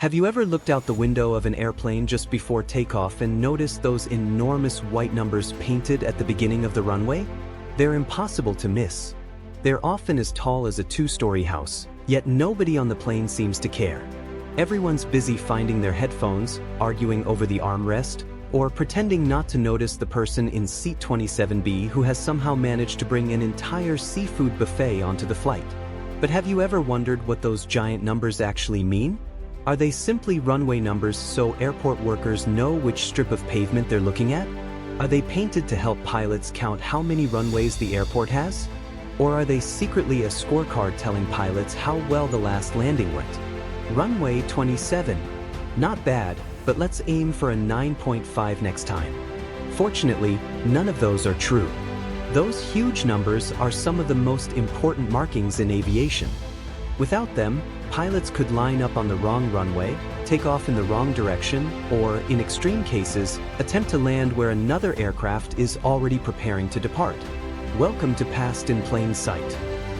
Have you ever looked out the window of an airplane just before takeoff and noticed those enormous white numbers painted at the beginning of the runway? They're impossible to miss. They're often as tall as a two-story house, yet nobody on the plane seems to care. Everyone's busy finding their headphones, arguing over the armrest, or pretending not to notice the person in seat 27B who has somehow managed to bring an entire seafood buffet onto the flight. But have you ever wondered what those giant numbers actually mean? Are they simply runway numbers so airport workers know which strip of pavement they're looking at? Are they painted to help pilots count how many runways the airport has? Or are they secretly a scorecard telling pilots how well the last landing went? Runway 27. Not bad, but let's aim for a 9.5 next time. Fortunately, none of those are true. Those huge numbers are some of the most important markings in aviation. Without them, pilots could line up on the wrong runway, take off in the wrong direction, or, in extreme cases, attempt to land where another aircraft is already preparing to depart. Welcome to Past in Plain Sight.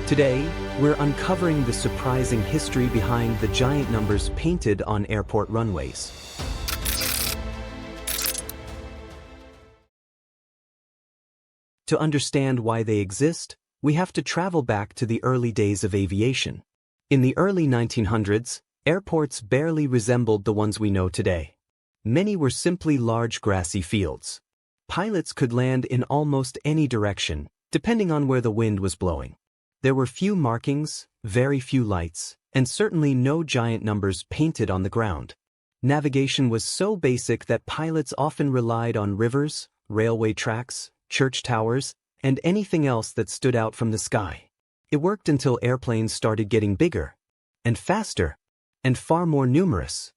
Today, we're uncovering the surprising history behind the giant numbers painted on airport runways. To understand why they exist, we have to travel back to the early days of aviation. In the early 1900s, airports barely resembled the ones we know today. Many were simply large grassy fields. Pilots could land in almost any direction, depending on where the wind was blowing. There were few markings, very few lights, and certainly no giant numbers painted on the ground. Navigation was so basic that pilots often relied on rivers, railway tracks, church towers, and anything else that stood out from the sky. It worked until airplanes started getting bigger, and faster, and far more numerous.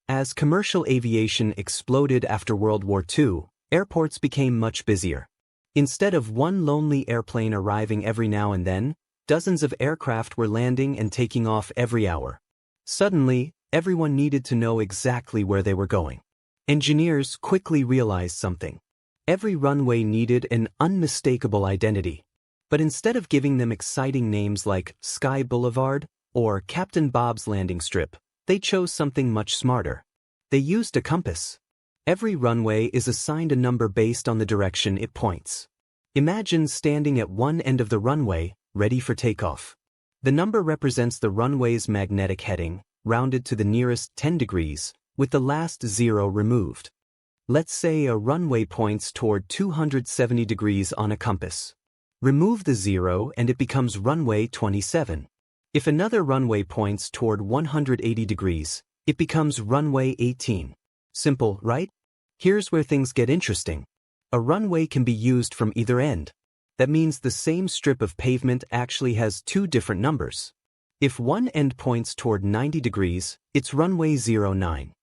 As commercial aviation exploded after World War II, airports became much busier. Instead of one lonely airplane arriving every now and then, dozens of aircraft were landing and taking off every hour. Suddenly, everyone needed to know exactly where they were going. Engineers quickly realized something. Every runway needed an unmistakable identity. But instead of giving them exciting names like Sky Boulevard or Captain Bob's Landing Strip, they chose something much smarter. They used a compass. Every runway is assigned a number based on the direction it points. Imagine standing at one end of the runway, ready for takeoff. The number represents the runway's magnetic heading, rounded to the nearest 10 degrees, with the last zero removed. Let's say a runway points toward 270 degrees on a compass. Remove the zero and it becomes runway 27. If another runway points toward 180 degrees, it becomes runway 18. Simple, right? Here's where things get interesting. A runway can be used from either end. That means the same strip of pavement actually has two different numbers. If one end points toward 90 degrees, it's runway 09.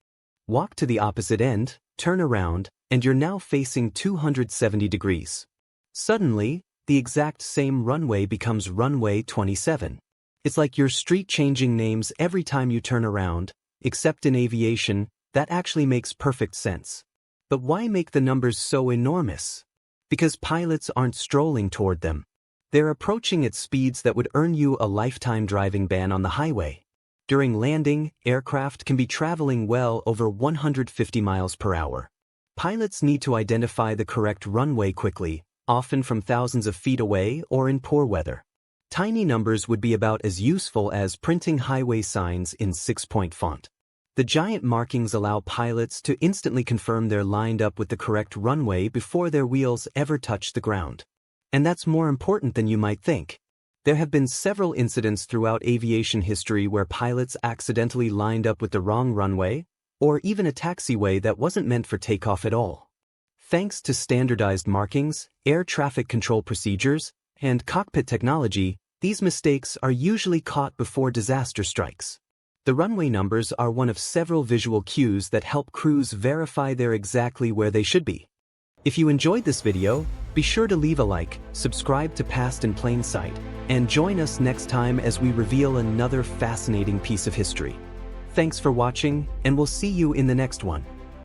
Walk to the opposite end, turn around, and you're now facing 270 degrees. Suddenly, the exact same runway becomes runway 27. It's like you're street-changing names every time you turn around, except in aviation, that actually makes perfect sense. But why make the numbers so enormous? Because pilots aren't strolling toward them. They're approaching at speeds that would earn you a lifetime driving ban on the highway. During landing, aircraft can be traveling well over 150 miles per hour. Pilots need to identify the correct runway quickly, often from thousands of feet away or in poor weather. Tiny numbers would be about as useful as printing highway signs in 6-point font. The giant markings allow pilots to instantly confirm they're lined up with the correct runway before their wheels ever touch the ground. And that's more important than you might think. There have been several incidents throughout aviation history where pilots accidentally lined up with the wrong runway, or even a taxiway that wasn't meant for takeoff at all. Thanks to standardized markings, air traffic control procedures, and cockpit technology, these mistakes are usually caught before disaster strikes. The runway numbers are one of several visual cues that help crews verify they're exactly where they should be. If you enjoyed this video, be sure to leave a like, subscribe to Past in Plain Sight, and join us next time as we reveal another fascinating piece of history. Thanks for watching, and we'll see you in the next one.